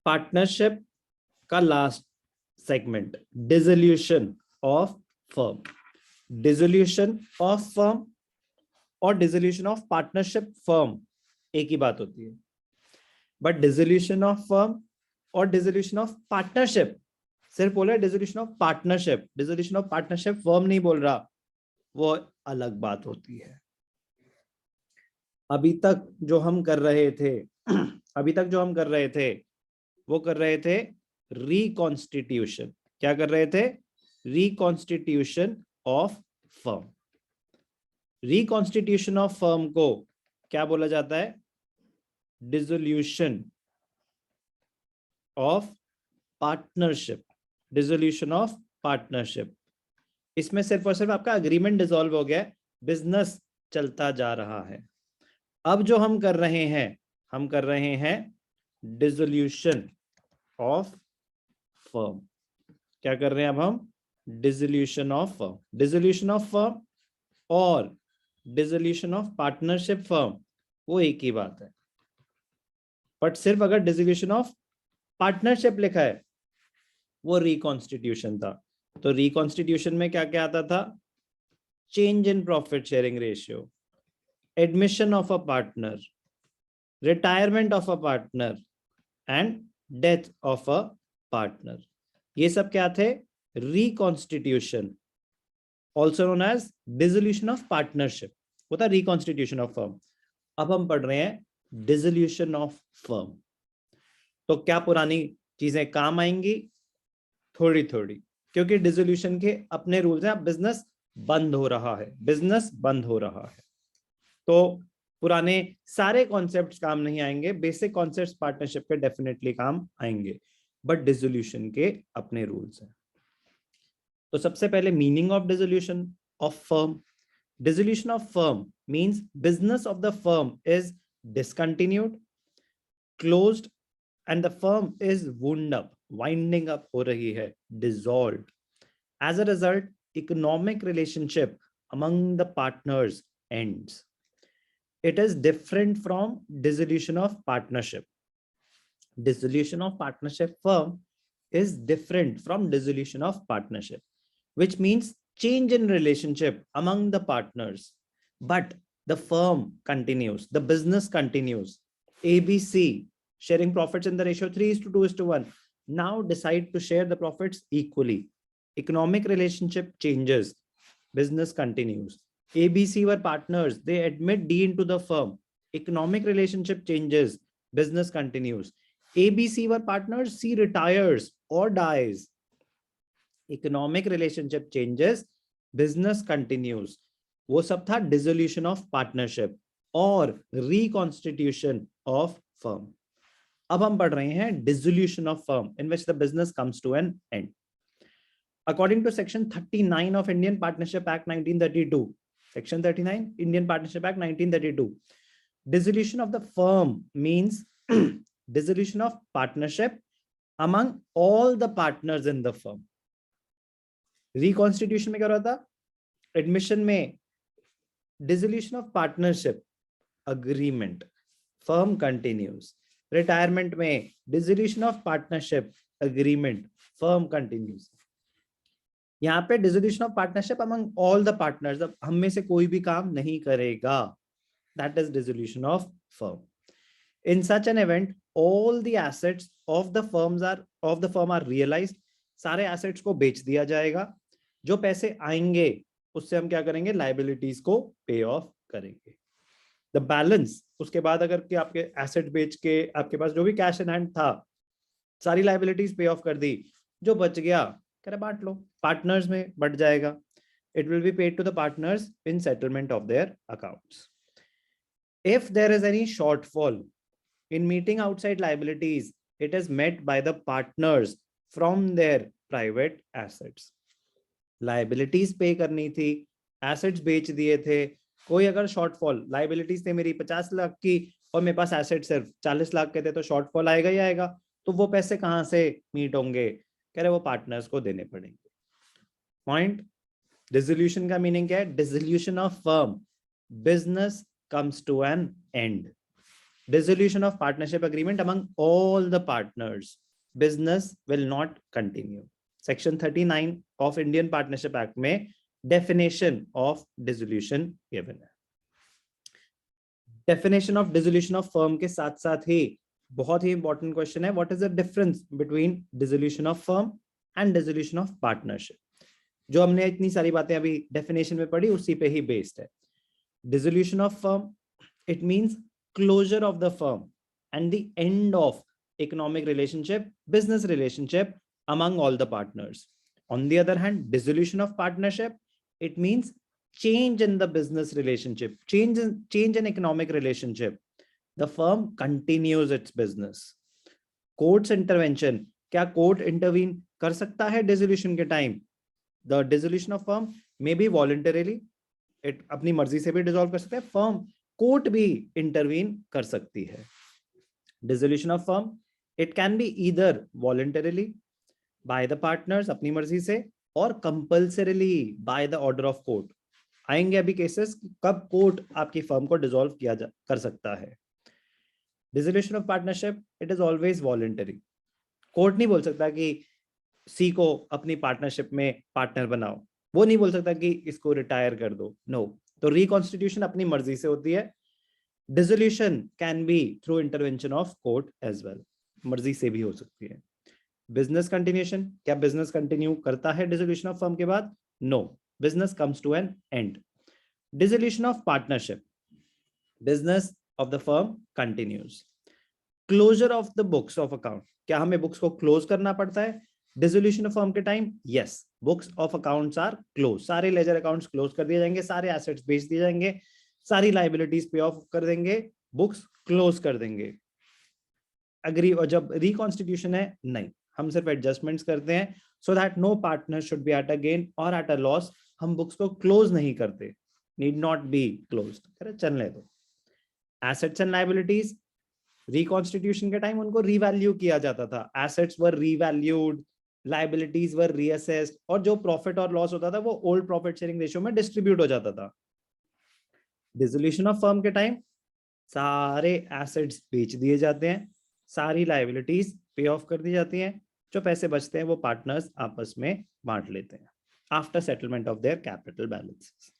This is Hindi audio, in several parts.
पार्टनरशिप का last segment, dissolution of firm. Dissolution of firm और डिसोल्यूशन ऑफ पार्टनरशिप फर्म एक ही बात होती है, बट डिसोल्यूशन ऑफ फर्म और डिसोल्यूशन ऑफ पार्टनरशिप, सिर्फ बोला dissolution of partnership, dissolution of partnership firm नहीं बोल रहा, वो अलग बात होती है। अभी तक जो हम कर रहे थे वो कर रहे थे रिकॉन्स्टिट्यूशन। क्या कर रहे थे? Reconstitution of firm. Reconstitution of firm को क्या बोला जाता है? Dissolution of partnership. Dissolution of partnership, इसमें सिर्फ और सिर्फ आपका अग्रीमेंट डिसॉल्व हो गया, बिजनेस चलता जा रहा है। अब जो हम कर रहे हैं डिसोल्यूशन ऑफ फर्म। क्या कर रहे हैं अब हम? Dissolution of firm. Dissolution of firm और डिसोल्यूशन ऑफ पार्टनरशिप फर्म वो एक ही बात है, बट सिर्फ अगर डिसोल्यूशन ऑफ पार्टनरशिप लिखा है वो रिकॉन्स्टिट्यूशन था। तो रिकॉन्स्टिट्यूशन में क्या क्या आता था? Change in profit sharing ratio, admission of a partner, retirement of a partner and death of a partner. ये सब क्या थे? Reconstitution, also known as dissolution of partnership, वो था रिकॉन्स्टिट्यूशन ऑफ फर्म। अब हम पढ़ रहे हैं डिसोल्यूशन ऑफ फर्म। तो क्या पुरानी चीजें काम आएंगी? थोड़ी थोड़ी, क्योंकि डिसोल्यूशन के अपने रूल्स हैं। अब बिजनेस बंद हो रहा है, तो पुराने सारे कॉन्सेप्ट्स काम नहीं आएंगे, बेसिक कॉन्सेप्ट्स पार्टनरशिप के डेफिनेटली काम आएंगे, बट डिसोल्यूशन के अपने रूल्स हैं। तो सबसे पहले meaning of dissolution of firm. Dissolution of firm means business of the firm is discontinued, closed and the firm is wound up, winding up हो रही है, dissolved. As a result economic relationship among the partners ends. It is different from dissolution of partnership. Dissolution of partnership firm is different from dissolution of partnership, which means change in relationship among the partners, but the firm continues, the business continues. ABC sharing profits in the ratio 3:2:1 now decide to share the profits equally. Economic relationship changes, business continues. ABC were partners, they admit D into the firm. Economic relationship changes, business continues. ABC were partners, C retires or dies. Economic relationship changes, business continues. वो सब था dissolution of partnership और reconstitution of firm. अब हम पढ़ रहे हैं dissolution of firm in which the business comes to an end. According to section 39 of Indian Partnership Act 1932, Section 39, Indian Partnership Act 1932. Dissolution of the firm means dissolution of partnership among all the partners in the firm. Reconstitution में क्या रहा था? Admission में dissolution of partnership, agreement, firm continues. Retirement में dissolution of partnership, agreement, firm continues. यहाँ पे dissolution of partnership among all the partners, अब हम में से कोई भी काम नहीं करेगा, that is dissolution of firm. In such an event all the assets of the firm are realised. सारे एसेट्स को बेच दिया जाएगा, जो पैसे आएंगे उससे हम क्या करेंगे? लायबिलिटीज को पे ऑफ करेंगे. द बैलेंस, उसके बाद अगर कि आपके एसेट बेच के आपके पास जो भी कैश इन हैंड था, सारी लायबिलिटीज पे ऑफ कर दी, जो बच गया करे बांट लो, पार्टनर्स में बढ़ जाएगा. It will be paid to the partners in settlement of their accounts. If there is any shortfall in meeting outside liabilities, it is met by the partners from their private assets. Liabilities पे करनी थी, assets बेच दिए थे, कोई अगर शॉर्टफॉल, लाइबिलिटीज थे मेरी 50 लाख की और मेरे पास एसेट सिर्फ 40 लाख के थे, तो शॉर्टफॉल आएगा ही आएगा. तो वो पैसे कहां से मीट होंगे? कह रहे वो पार्टनर्स को देने पड़ेंगे. पॉइंट. डिसोल्यूशन का मीनिंग क्या है? Dissolution of firm, business comes to an end. dissolution of partnership agreement among all the partners, business will not continue. Section 39 of Indian Partnership Act में definition of dissolution given है. Definition of dissolution of firm के साथ साथ ही बहुत ही important question है, what is the difference between dissolution of firm and dissolution of partnership? जो हमने इतनी सारी बातें अभी definition में पढ़ी उसी पे ही based है. Dissolution of firm, it means closure of the firm and the end of economic relationship, business relationship among all the partners. On the other hand, dissolution of partnership, it means change in the business relationship, change in economic relationship. The firm continues its business. Court's intervention, क्या court intervene कर सकता है dissolution के time? The dissolution of firm may be voluntarily, it अपनी मर्जी से भी dissolve कर सकता है. Firm कोर्ट भी इंटरवीन कर सकती है. Dissolution of firm, it can be either voluntarily by the partners अपनी मर्जी से, और compulsorily by the order of court. आएंगे अभी केसेस कब कोर्ट आपकी फर्म को डिसॉल्व किया कर सकता है. Dissolution of partnership, it is always voluntary. Court नहीं बोल सकता कि सी को अपनी पार्टनरशिप में पार्टनर बनाओ, वो नहीं बोल सकता कि इसको रिटायर कर दो. नो. तो रिकॉन्स्टिट्यूशन अपनी मर्जी से होती है. Dissolution can be through intervention of court as well, मर्जी से भी हो सकती है. बिजनेस कंटिन्यूशन, क्या बिजनेस कंटिन्यू करता है डिसोल्यूशन ऑफ फर्म के बाद? No, business comes to an end. Dissolution of partnership, business of the firm continues. Closure of the books of account, क्या हमें बुक्स को क्लोज करना पड़ता है डिसोल्यूशन ऑफ फर्म के time? Yes, books of accounts are close. सारे लेजर अकाउंट्स क्लोज कर दिए जाएंगे, सारे एसेट्स बेच दिए जाएंगे, सारी लाइबिलिटीज पे ऑफ कर देंगे, बुक्स क्लोज कर देंगे. अग्री. और जब रिकॉन्स्टिट्यूशन है, नहीं, हम सिर्फ एडजस्टमेंट्स करते हैं so that no partner should be at a gain और एट अ लॉस. हम बुक्स को क्लोज नहीं करते, नीड नॉट बी क्लोज, चलने दो. एसेट्स एंड लाइबिलिटीज, रिकॉन्स्टिट्यूशन के टाइम उनको रीवैल्यू किया जाता था. Assets were revalued, liabilities were reassessed, और जो प्रॉफिट और लॉस होता था वो ओल्ड प्रॉफिट शेयरिंग रेशियो में डिस्ट्रीब्यूट हो जाता था. डिसोल्यूशन ऑफ फर्म के टाइम सारे एसेट्स बेच दिए जाते हैं, सारी लाइबिलिटीज पे ऑफ कर दी जाती हैं, जो पैसे बचते हैं वो पार्टनर्स आपस में बांट लेते हैं after settlement of their capital balances.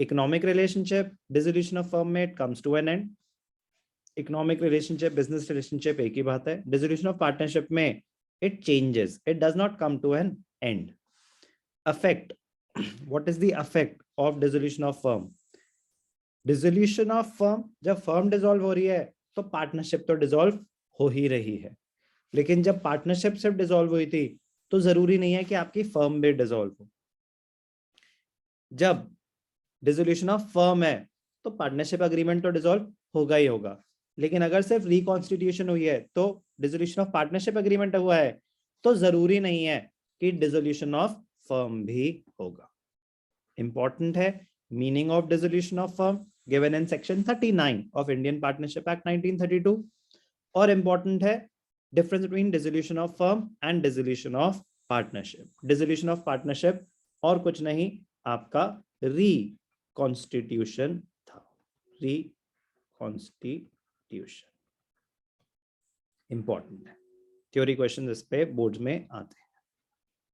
Economic relationship, dissolution of firm में it comes to an end. Economic relationship, business relationship एक ही बात है. डिसोल्यूशन ऑफ पार्टनरशिप में it changes, it does not come to an end. Effect, what is the effect of dissolution of firm? Dissolution of firm, जब फर्म डिसॉल्व हो रही है तो पार्टनरशिप तो डिसॉल्व हो ही रही है, लेकिन जब पार्टनरशिप सिर्फ डिसॉल्व हुई थी तो जरूरी नहीं है कि आपकी फर्म भी डिसॉल्व हो. जब डिसोल्यूशन ऑफ फर्म है तो पार्टनरशिप अग्रीमेंट तो डिसॉल्व होगा ही होगा, लेकिन अगर सिर्फ रिकॉन्स्टिट्यूशन हुई है तो डिसोल्यूशन ऑफ पार्टनरशिप एग्रीमेंट हुआ है तो जरूरी नहीं है कि डिसोल्यूशन ऑफ फर्म भी होगा. इंपॉर्टेंट है meaning of dissolution of firm given in section 39 of Indian partnership act 1932, और इंपॉर्टेंट है difference between dissolution of firm and dissolution of partnership. Dissolution of partnership और कुछ नहीं, आपका रिकॉन्स्टिट्यूशन था. रिकॉन्स्टिट्यूशन इंपॉर्टेंट है. थ्योरी क्वेश्चन इस पे बोर्ड में आते हैं.